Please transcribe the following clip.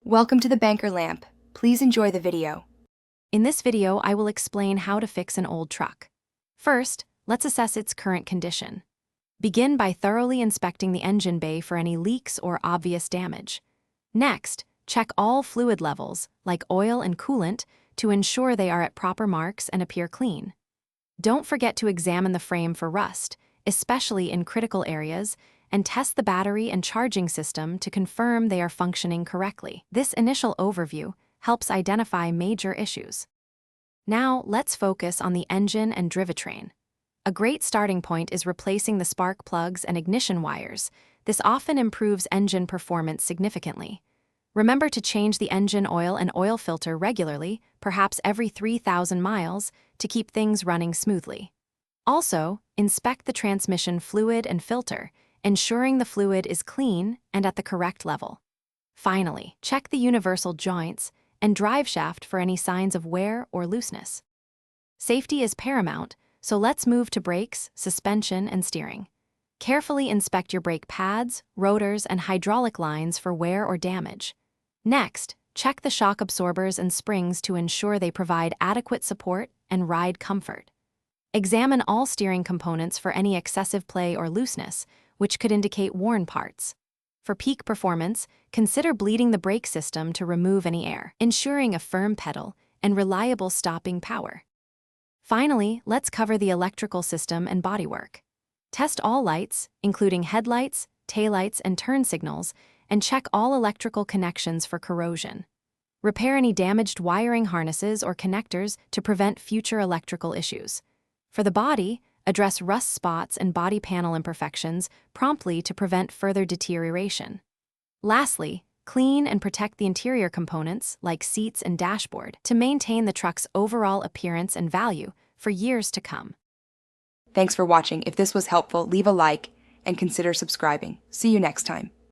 Welcome to the Banker Lamp. Please enjoy the video. In this video, I will explain how to fix an old truck. First, let's assess its current condition. Begin by thoroughly inspecting the engine bay for any leaks or obvious damage. Next, check all fluid levels, like oil and coolant, to ensure they are at proper marks and appear clean. Don't forget to examine the frame for rust, especially in critical areas, and test the battery and charging system to confirm they are functioning correctly. This initial overview helps identify major issues. Now, let's focus on the engine and drivetrain. A great starting point is replacing the spark plugs and ignition wires. This often improves engine performance significantly. Remember to change the engine oil and oil filter regularly, perhaps every 3,000 miles, to keep things running smoothly. Also, inspect the transmission fluid and filter, ensuring the fluid is clean and at the correct level. Finally, check the universal joints and drive shaft for any signs of wear or looseness. Safety is paramount, so let's move to brakes, suspension, and steering. Carefully inspect your brake pads, rotors, and hydraulic lines for wear or damage. Next, check the shock absorbers and springs to ensure they provide adequate support and ride comfort. Examine all steering components for any excessive play or looseness, which could indicate worn parts. For peak performance, consider bleeding the brake system to remove any air, ensuring a firm pedal and reliable stopping power. Finally, let's cover the electrical system and bodywork. Test all lights, including headlights, taillights, and turn signals, and check all electrical connections for corrosion. Repair any damaged wiring harnesses or connectors to prevent future electrical issues. For the body, address rust spots and body panel imperfections promptly to prevent further deterioration. Lastly, clean and protect the interior components, like seats and dashboard, to maintain the truck's overall appearance and value for years to come. Thanks for watching. If this was helpful, leave a like and consider subscribing. See you next time.